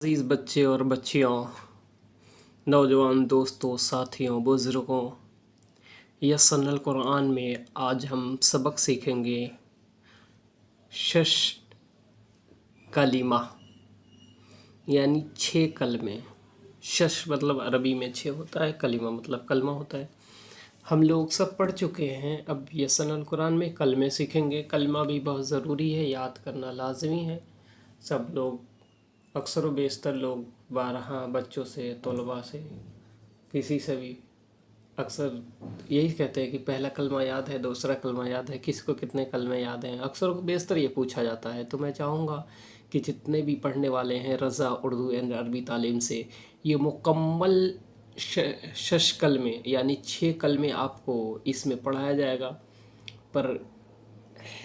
عزیز بچے اور بچیوں، نوجوان دوستوں، ساتھیوں، بزرگوں، یسن القرآن میں آج ہم سبق سیکھیں گے شش کلمہ، یعنی 6 کلمے۔ شش مطلب عربی میں 6 ہوتا ہے، کلمہ مطلب کلمہ ہوتا ہے۔ ہم لوگ سب پڑھ چکے ہیں، اب یسن القرآن میں کلمے سیکھیں گے۔ کلمہ بھی بہت ضروری ہے، یاد کرنا لازمی ہے۔ سب لوگ، اکثر و بیشتر لوگ بارہا بچوں سے، طلباء سے، کسی سے بھی اکثر یہی کہتے ہیں کہ پہلا کلمہ یاد ہے، دوسرا کلمہ یاد ہے، کس کو کتنے کلمے یاد ہیں، اکثر و بیشتر یہ پوچھا جاتا ہے۔ تو میں چاہوں گا کہ جتنے بھی پڑھنے والے ہیں رضا اردو اینڈ عربی تعلیم سے، یہ مکمل شش کلمے یعنی 6 کلمے آپ کو اس میں پڑھایا جائے گا، پر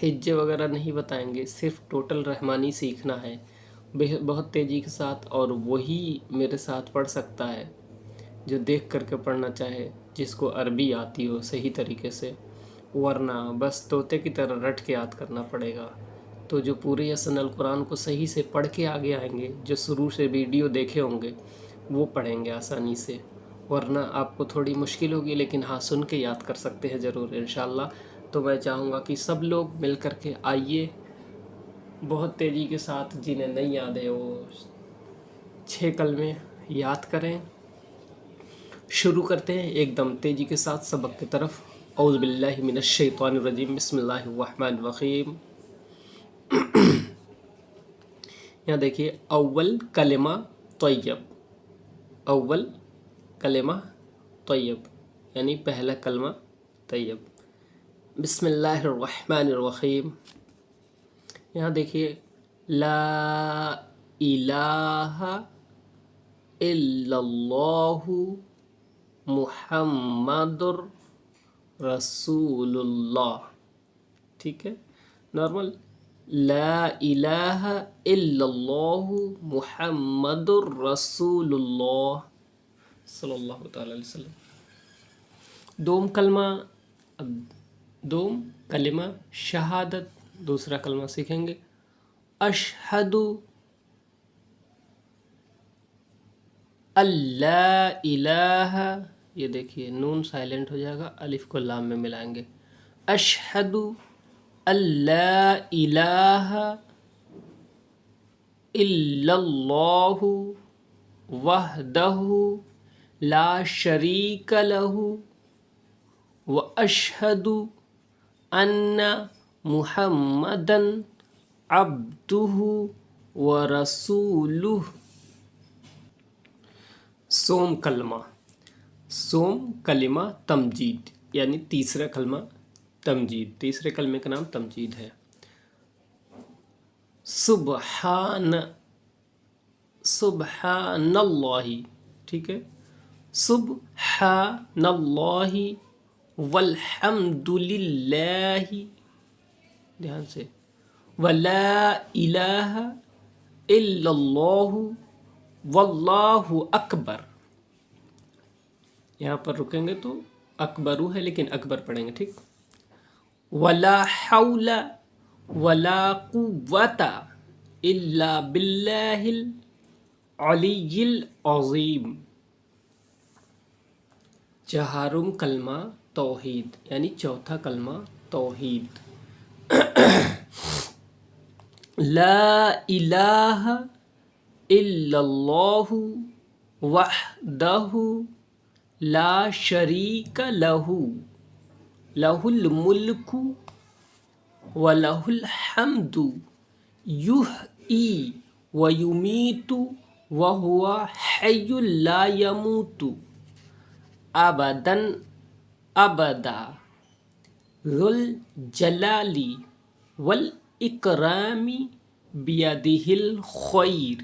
حجے وغیرہ نہیں بتائیں گے، صرف ٹوٹل رحمانی سیکھنا ہے بہت تیزی کے ساتھ، اور وہی میرے ساتھ پڑھ سکتا ہے جو دیکھ کر کے پڑھنا چاہے، جس کو عربی آتی ہو صحیح طریقے سے، ورنہ بس طوطے کی طرح رٹ کے یاد کرنا پڑے گا۔ تو جو پورے یسن القرآن کو صحیح سے پڑھ کے آگے آئیں گے، جو شروع سے ویڈیو دیکھے ہوں گے، وہ پڑھیں گے آسانی سے، ورنہ آپ کو تھوڑی مشکل ہوگی، لیکن ہاں سن کے یاد کر سکتے ہیں ضرور انشاءاللہ۔ تو میں چاہوں گا کہ سب لوگ مل کر کے آئیے، بہت تیزی کے ساتھ، جنہیں نہیں یاد ہے وہ 6 کلمے یاد کریں۔ شروع کرتے ہیں ایک دم تیزی کے ساتھ سبق کی طرف۔ اعوذ باللہ من الشیطان الرجیم، بسم اللہ الرحمن الرحیم۔ یہاں دیکھیے، اول کلمہ طیب، اول کلمہ طیب یعنی پہلا کلمہ طیب۔ بسم اللہ الرحمن الرحیم۔ یہاں دیکھیے، لا الہ الا اللہ محمد رسول اللہ، ٹھیک ہے، نارمل، لا الہ الا اللہ محمد رسول اللہ صلی اللہ تعالی علیہ وسلم۔ دوم کلمہ شہادت، دوسرا کلمہ سیکھیں گے، اشہد اللہ الہ، یہ دیکھیے نون سائلنٹ ہو جائے گا، الف کو لام میں ملائیں گے، اشہد اللہ الہ الا اللہ وحدہ لا شریک لہ واشہد ان محمدا عبدہ ورسولہ۔ سوم کلمہ تمجید، یعنی تیسرا کلمہ تمجید، تیسرے کلمے کا نام تمجید ہے۔ سبحان اللہ، ٹھیک ہے، سبحان اللہ والحمد للہ، دھیان سے، ولا الہ الا اللہ واللہ اکبر۔ یہاں پر رکیں گے تو اکبرو ہے، لیکن اکبر پڑھیں گے، ٹھیک، ولا حول ولا قوۃ الا باللہ العلی العظیم۔ چہارم کلمہ توحید، یعنی چوتھا کلمہ توحید، لا الہ الا اللہ وحدہ لا شریک لہ لہ الملک ولہ الحمد یحیی ویمیت وہو حی لا یموت ابدا ابدا ذو الجلال والاکرام بیدہ الخیر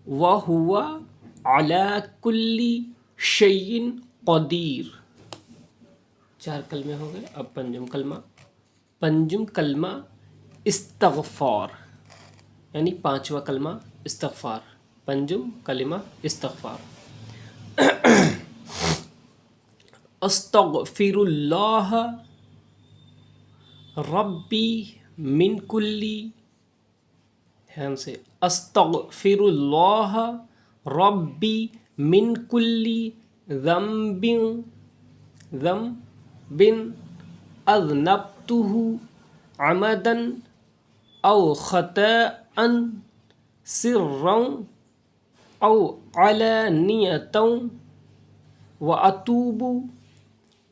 وہو علی کل شیء قدیر۔ 4 کلمے ہو گئے، اب پنجم کلمہ استغفار، یعنی 5واں کلمہ استغفار، پنجم کلمہ استغفار، استغفر اللہ ربی من کلی، دھیان سے، استغفر اللہ ربی من کلی ذنب اذنبتہ عمدا او خطأ سرا او علانیۃ واتوب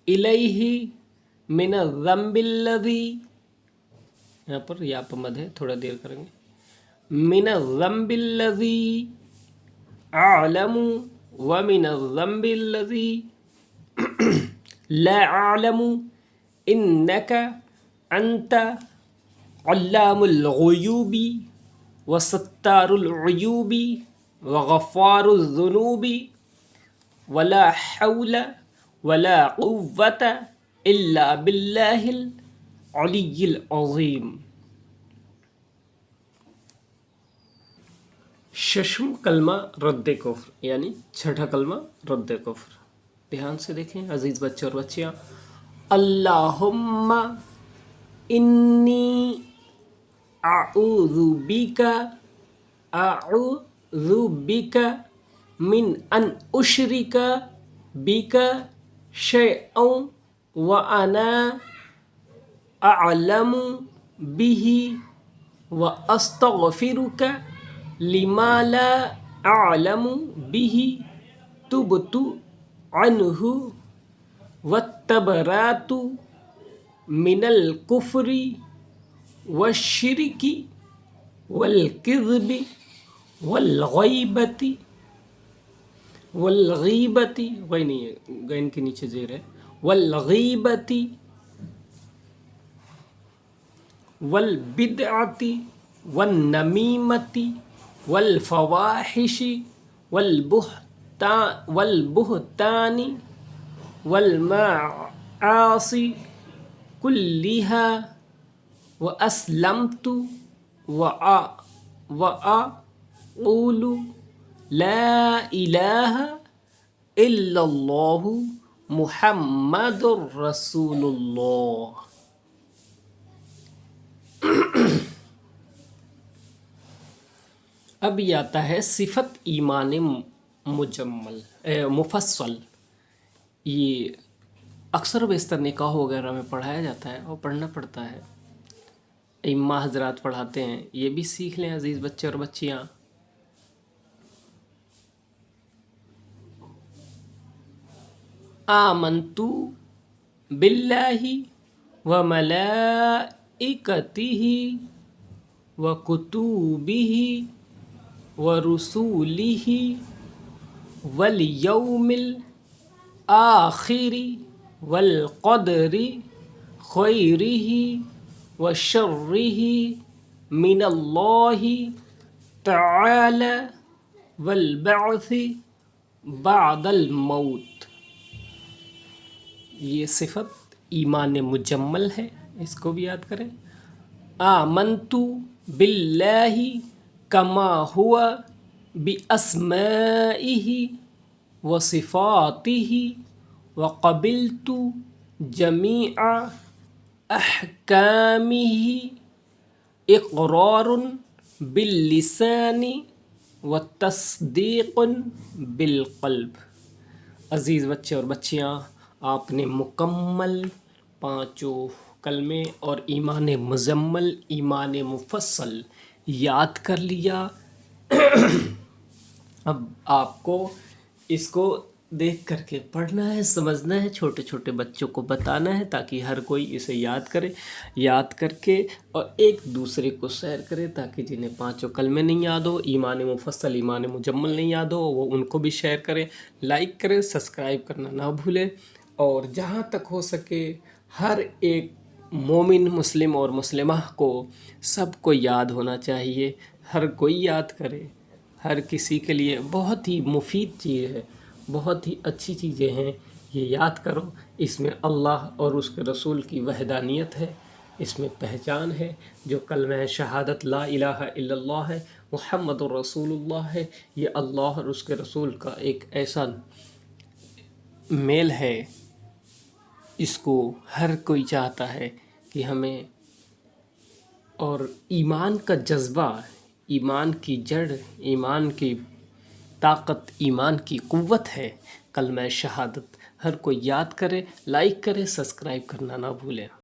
الیہ من الذنب الذی، یہاں پر یا پہ مد ہے، تھوڑا دیر کریں گے، من الذنب الذی اعلم ومن الذنب الذی لا اعلم انک انت علام الغیوب وستار العیوب وغفار الذنوب ولا حول ولا قوة الا باللہ العلی العظیم۔ ششم کلمہ رد کفر، یعنی چھٹا کلمہ رد کفر۔ دھیان سے دیکھیں عزیز بچے اور بچیاں، اللہم انی اعوذ بک من ان اشرک بک شیئا وانا اعلم به واستغفرک لما لا اعلم به تبت عنہ والتبرات من الکفر والشرک والکذب والغیبت غی نہیں ہے، غین کے نیچے زیر ہے، والغیبت والبدعت والنمیمت والفواحش والبہتان والمعاصی کلها واسلمت واقول لا الہ الا اللہ محمد رسول اللہ۔ اب یہ آتا ہے صفت ایمان مفصل۔ یہ اکثر و بیشتر نکاح وغیرہ میں پڑھایا جاتا ہے اور پڑھنا پڑتا ہے، ائمہ حضرات پڑھاتے ہیں، یہ بھی سیکھ لیں عزیز بچے اور بچیاں۔ آمنت باللہ وملائکتہ وکتبہ ورسولہ والیوم الآخر والقدر خیرہ وشرہ من اللہ تعالی والبعث بعد الموت۔ یہ صفت ایمان مجمل ہے، اس کو بھی یاد کریں۔ آمنت باللہ کما ہوا باسمائہ وصفاتہ وقبلت جمیع احکامہ اقرار باللسان وتصدیق بالقلب۔ عزیز بچے اور بچیاں، آپ نے مکمل پانچوں کلمے اور ایمان مزمل، ایمان مفصل یاد کر لیا۔ اب آپ کو اس کو دیکھ کر کے پڑھنا ہے، سمجھنا ہے، چھوٹے چھوٹے بچوں کو بتانا ہے تاکہ ہر کوئی اسے یاد کرے، یاد کر کے اور ایک دوسرے کو شیئر کرے تاکہ جنہیں پانچوں کلمے نہیں یاد ہو، ایمان مفصل ایمان مجمل نہیں یاد ہو، وہ ان کو بھی شیئر کریں، لائک کریں، سبسکرائب کرنا نہ بھولیں۔ اور جہاں تک ہو سکے ہر ایک مومن مسلم اور مسلمہ کو سب کو یاد ہونا چاہیے، ہر کوئی یاد کرے، ہر کسی کے لیے بہت ہی مفید چیز ہے، بہت ہی اچھی چیزیں ہیں، یہ یاد کرو۔ اس میں اللہ اور اس کے رسول کی وحدانیت ہے، اس میں پہچان ہے، جو کلمہ شہادت لا الہ الا اللہ ہے، محمد الرسول اللہ ہے، یہ اللہ اور اس کے رسول کا ایک ایسا میل ہے، اس کو ہر کوئی چاہتا ہے کہ ہمیں، اور ایمان کا جذبہ، ایمان کی جڑ، ایمان کی طاقت، ایمان کی قوت ہے کلمہ شہادت۔ ہر کوئی یاد کرے، لائک کرے، سبسکرائب کرنا نہ بھولیں۔